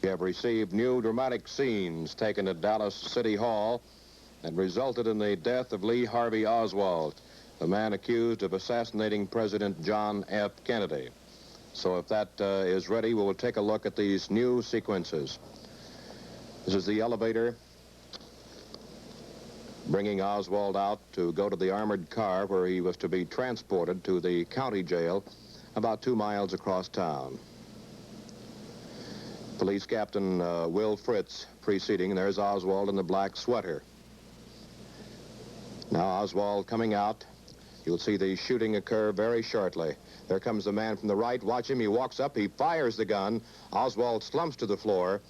We have received new dramatic scenes taken at Dallas City Hall that resulted in the death of Lee Harvey Oswald, the man accused of assassinating President John F. Kennedy. So if that is ready, we will take a look at these new sequences. This is the elevator bringing Oswald out to go to the armored car where he was to be transported to the county jail about 2 miles across town. Police Captain Will Fritz preceding. There's Oswald in the black sweater. Now Oswald coming out. You'll see the shooting occur very shortly. There comes the man from the right. Watch him. He walks up. He fires the gun. Oswald slumps to the floor.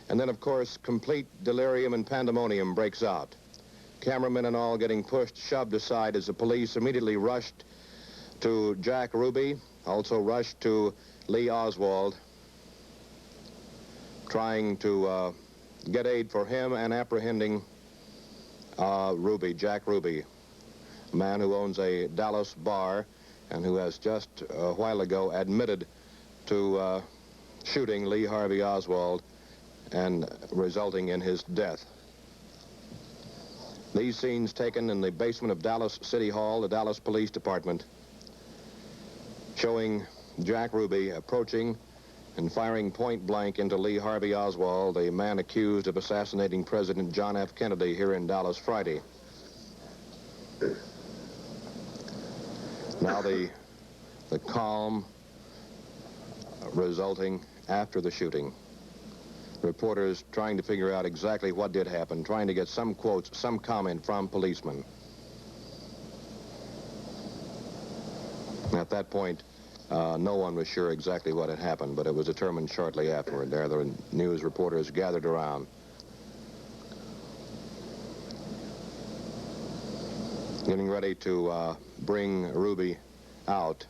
And then, of course, complete delirium and pandemonium breaks out. Cameramen and all getting pushed, shoved aside as the police immediately rushed to Jack Ruby, also rushed to Lee Oswald, trying to get aid for him and apprehending Jack Ruby, a man who owns a Dallas bar and who has just a while ago admitted to shooting Lee Harvey Oswald and resulting in his death. These scenes taken in the basement of Dallas City Hall, the Dallas Police Department, showing Jack Ruby approaching and firing point blank into Lee Harvey Oswald, the man accused of assassinating President John F. Kennedy here in Dallas Friday. Now the calm resulting after the shooting. Reporters trying to figure out exactly what did happen, trying to get some quotes, some comment from policemen. At that point, no one was sure exactly what had happened, but it was determined shortly afterward. There, the news reporters gathered around. Getting ready to bring Ruby out.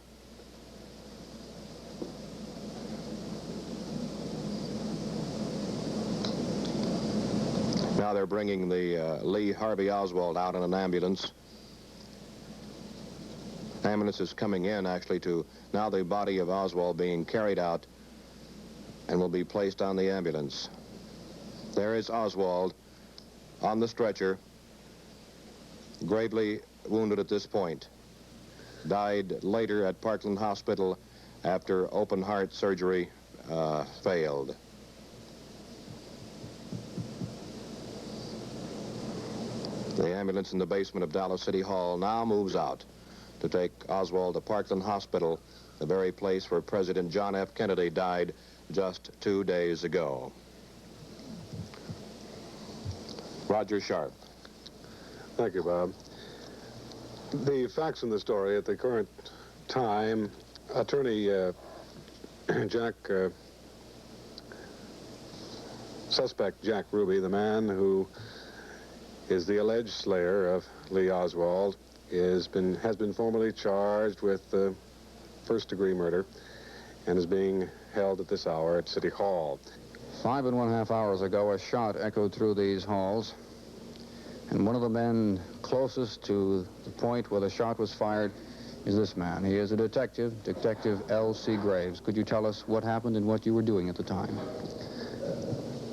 Now they're bringing the Lee Harvey Oswald out in an ambulance. Ambulance is coming in, actually, to now the body of Oswald being carried out and will be placed on the ambulance. There is Oswald on the stretcher, gravely wounded at this point. Died later at Parkland Hospital after open heart surgery failed. The ambulance in the basement of Dallas City Hall now moves out to take Oswald to Parkland Hospital, the very place where President John F. Kennedy died just 2 days ago. Roger Sharp. Thank you, Bob. The facts in the story at the current time, attorney suspect Jack Ruby, the man who is the alleged slayer of Lee Oswald, has been formally charged with first-degree murder and is being held at this hour at City Hall. 5½ hours ago, a shot echoed through these halls, and one of the men closest to the point where the shot was fired is this man. He is a detective, Detective L.C. Graves. Could you tell us what happened and what you were doing at the time?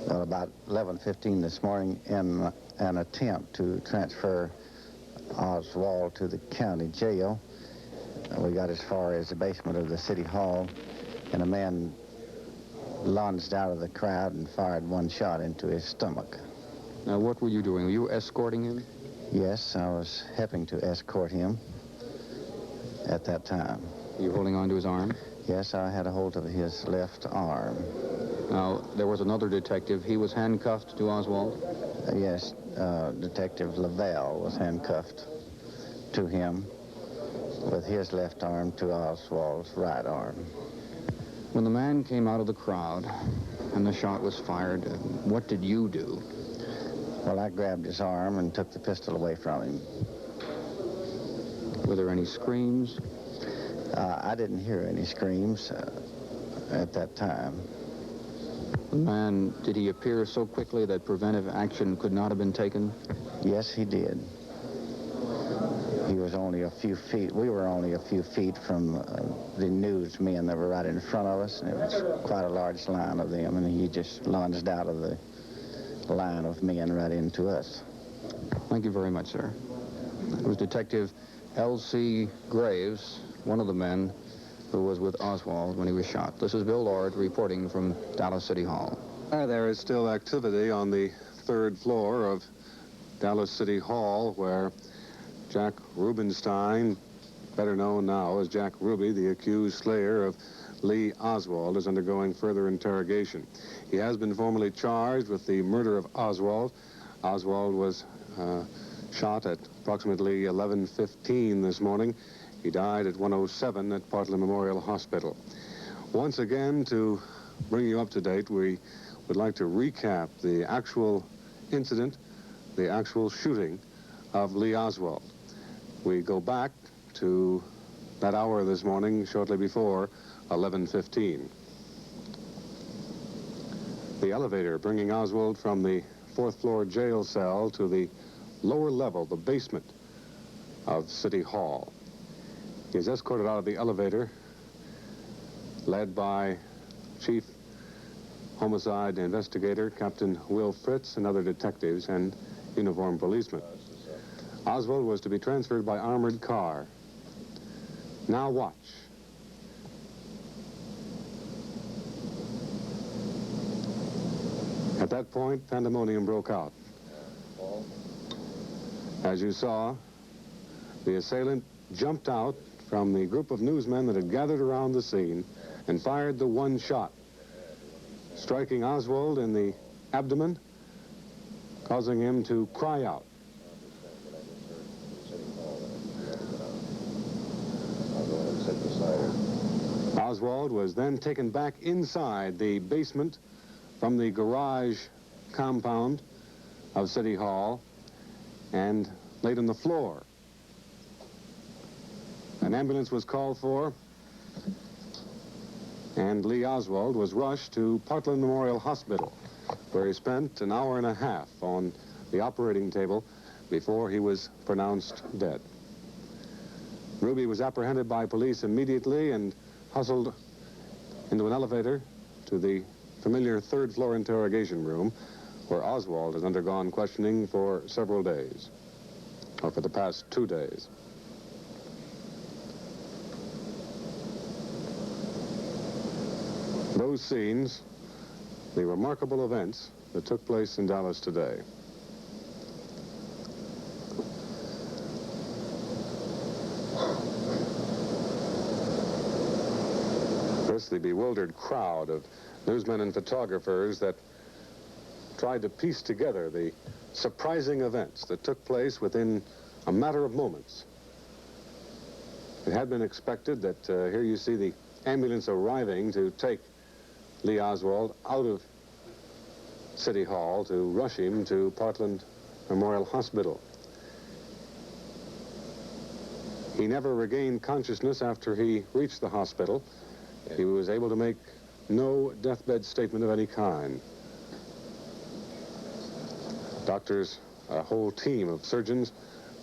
Well, about 11:15 this morning, in an attempt to transfer Oswald to the county jail, we got as far as the basement of the City Hall, and a man lunged out of the crowd and fired one shot into his stomach. Now, what were you doing? Were you escorting him? Yes, I was helping to escort him at that time. Were you holding on to his arm? Yes, I had a hold of his left arm. Now, there was another detective. He was handcuffed to Oswald? Yes, Detective LaValle was handcuffed to him with his left arm to Oswald's right arm. When the man came out of the crowd and the shot was fired, what did you do? Well, I grabbed his arm and took the pistol away from him. Were there any screams? I didn't hear any screams at that time. The man, did he appear so quickly that preventive action could not have been taken? Yes, he did. he was only a few feet. We were only a few feet from the newsmen that were right in front of us. And it was quite a large line of them, and he just lunged out of the line of men right into us. Thank you very much, sir. It was Detective L.C. Graves, one of the men who was with Oswald when he was shot. This is Bill Lord reporting from Dallas City Hall. There is still activity on the third floor of Dallas City Hall, where Jack Rubenstein, better known now as Jack Ruby, the accused slayer of Lee Oswald, is undergoing further interrogation. He has been formally charged with the murder of Oswald. Oswald was shot at approximately 11:15 this morning. He died at 1:07 at Portland Memorial Hospital. Once again, to bring you up to date, we would like to recap the actual incident, the actual shooting of Lee Oswald. We go back to that hour this morning, shortly before 11:15. The elevator bringing Oswald from the fourth floor jail cell to the lower level, the basement of City Hall. He is escorted out of the elevator, led by Chief Homicide Investigator Captain Will Fritz and other detectives and uniformed policemen. Oswald was to be transferred by armored car. Now watch. At that point, pandemonium broke out. As you saw, the assailant jumped out from the group of newsmen that had gathered around the scene and fired the one shot, striking Oswald in the abdomen, causing him to cry out. Oswald was then taken back inside the basement from the garage compound of City Hall and laid on the floor. An ambulance was called for, and Lee Oswald was rushed to Portland Memorial Hospital, where he spent an hour and a half on the operating table before he was pronounced dead. Ruby was apprehended by police immediately and hustled into an elevator to the familiar third-floor interrogation room, where Oswald has undergone questioning for several days, or for the past 2 days. Those scenes, the remarkable events that took place in Dallas today. This, the bewildered crowd of newsmen and photographers that tried to piece together the surprising events that took place within a matter of moments. It had been expected that here you see the ambulance arriving to take Lee Oswald out of City Hall to rush him to Portland Memorial Hospital. He never regained consciousness after he reached the hospital. He was able to make no deathbed statement of any kind. Doctors, a whole team of surgeons,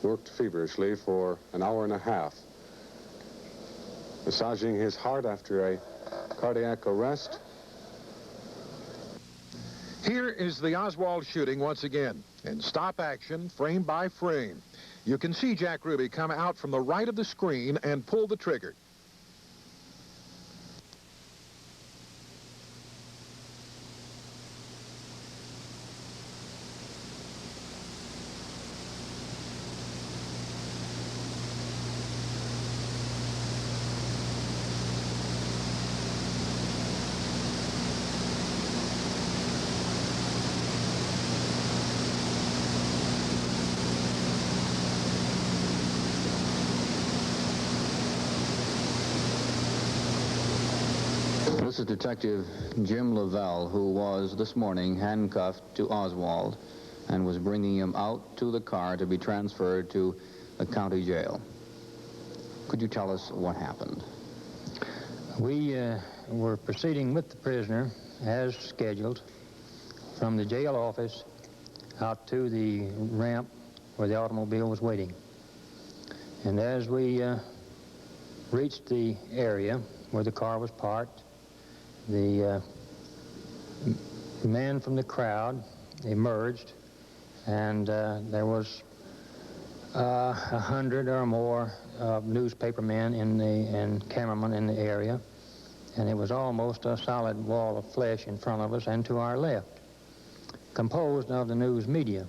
worked feverishly for an hour and a half, massaging his heart after a cardiac arrest. Here is the Oswald shooting once again, in stop action, frame by frame. You can see Jack Ruby come out from the right of the screen and pull the trigger. This is Detective Jim LaValle, who was this morning handcuffed to Oswald and was bringing him out to the car to be transferred to the county jail. Could you tell us what happened? We were proceeding with the prisoner as scheduled from the jail office out to the ramp where the automobile was waiting. And as we reached the area where the car was parked, the men from the crowd emerged, and there was 100 or more newspapermen and cameramen in the area, and it was almost a solid wall of flesh in front of us and to our left, composed of the news media.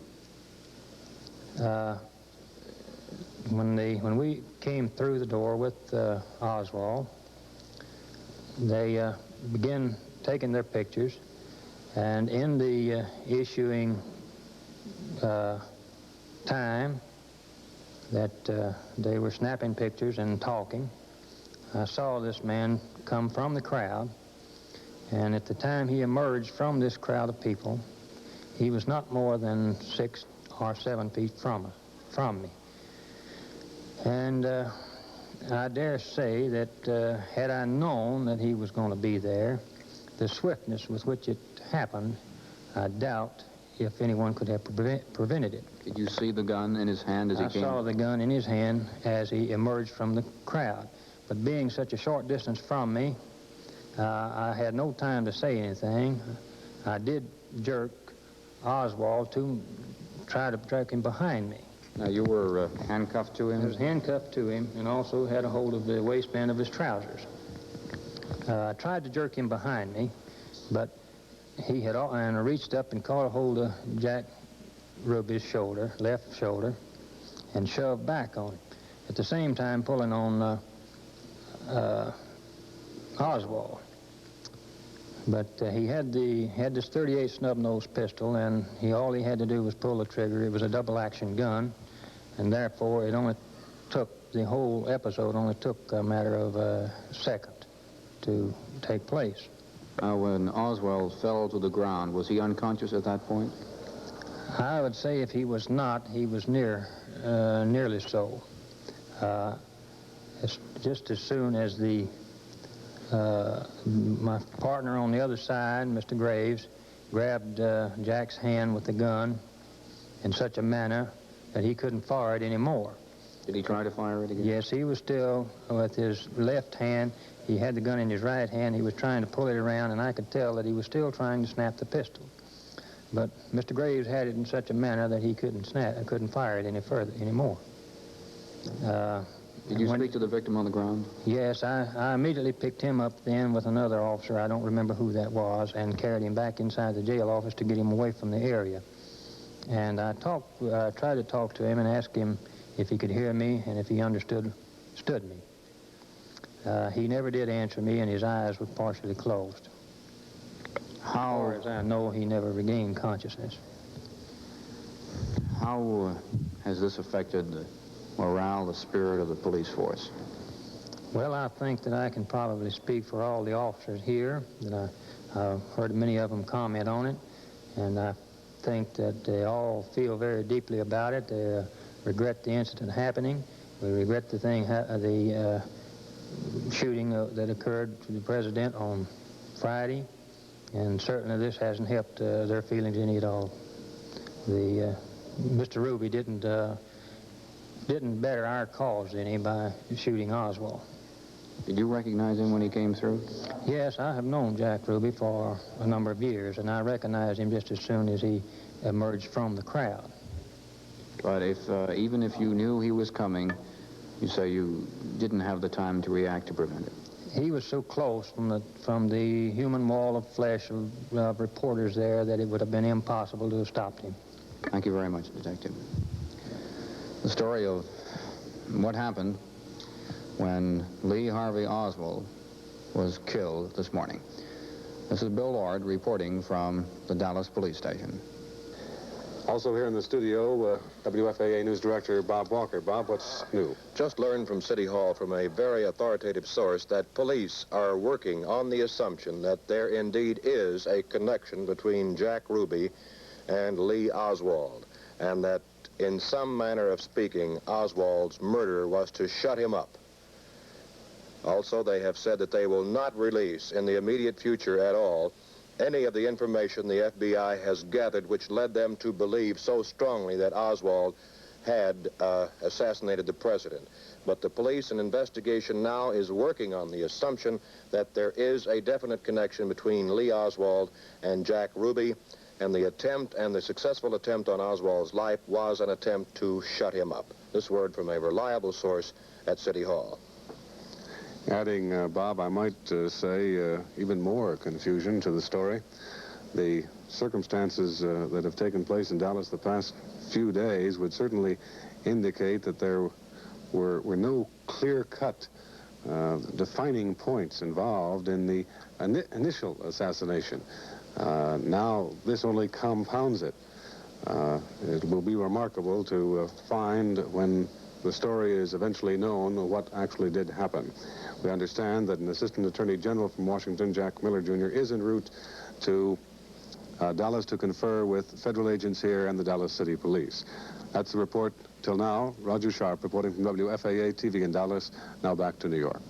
When we came through the door with Oswald, they began taking their pictures, and in the issuing time that they were snapping pictures and talking, I saw this man come from the crowd, and at the time he emerged from this crowd of people, he was not more than 6 or 7 feet from me. And I dare say that had I known that he was going to be there, the swiftness with which it happened, I doubt if anyone could have prevented it. Did you see the gun in his hand as he came? I saw the gun in his hand as he emerged from the crowd. But being such a short distance from me, I had no time to say anything. I did jerk Oswald to try to drag him behind me. Now, you were handcuffed to him? I was handcuffed to him and also had a hold of the waistband of his trousers. I tried to jerk him behind me, but he had, and I reached up and caught a hold of Jack Ruby's shoulder, left shoulder, and shoved back on him. At the same time pulling on Oswald. But he had this .38 snub-nosed pistol, and all he had to do was pull the trigger. It was a double-action gun, and therefore it only took, the whole episode only took a matter of a second to take place. When Oswald fell to the ground, was he unconscious at that point? I would say if he was not, he was nearly so. Just as soon as my partner on the other side, Mr. Graves, grabbed Jack's hand with the gun in such a manner that he couldn't fire it anymore. Did he try to fire it again? Yes, he was still, with his left hand, he had the gun in his right hand, he was trying to pull it around, and I could tell that he was still trying to snap the pistol. But Mr. Graves had it in such a manner that he couldn't fire it anymore. Did you speak to the victim on the ground? Yes, I immediately picked him up then with another officer, I don't remember who that was, and carried him back inside the jail office to get him away from the area. And I tried to talk to him and ask him if he could hear me and if he understood me. He never did answer me, and his eyes were partially closed. As far as I know, he never regained consciousness. How has this affected the morale, the spirit of the police force? Well, I think that I can probably speak for all the officers here, that I've heard many of them comment on it, and I think that they all feel very deeply about it. They regret the incident happening. We regret the shooting that occurred to the president on Friday, and certainly this hasn't helped their feelings any at all. Mr. Ruby didn't better our cause any by shooting Oswald. Did you recognize him when he came through? Yes, I have known Jack Ruby for a number of years, and I recognized him just as soon as he emerged from the crowd. But even if you knew he was coming, you say you didn't have the time to react to prevent it. He was so close from the human wall of flesh of reporters there that it would have been impossible to have stopped him. Thank you very much, Detective. The story of what happened when Lee Harvey Oswald was killed this morning. This is Bill Lord reporting from the Dallas Police Station. Also here in the studio, WFAA News Director Bob Walker. Bob, what's new? Just learned from City Hall from a very authoritative source that police are working on the assumption that there indeed is a connection between Jack Ruby and Lee Oswald, and that in some manner of speaking, Oswald's murder was to shut him up. Also, they have said that they will not release in the immediate future at all any of the information the FBI has gathered which led them to believe so strongly that Oswald had assassinated the president. But the police and investigation now is working on the assumption that there is a definite connection between Lee Oswald and Jack Ruby, and the attempt and the successful attempt on Oswald's life was an attempt to shut him up. This word from a reliable source at City Hall. Adding, Bob, I might say even more confusion to the story. The circumstances that have taken place in Dallas the past few days would certainly indicate that there were no clear-cut defining points involved in the initial assassination. Now, this only compounds it. It will be remarkable to find, when the story is eventually known, what actually did happen. We understand that an Assistant Attorney General from Washington, Jack Miller, Jr., is en route to Dallas to confer with federal agents here and the Dallas City Police. That's the report till now. Roger Sharp reporting from WFAA TV in Dallas. Now back to New York.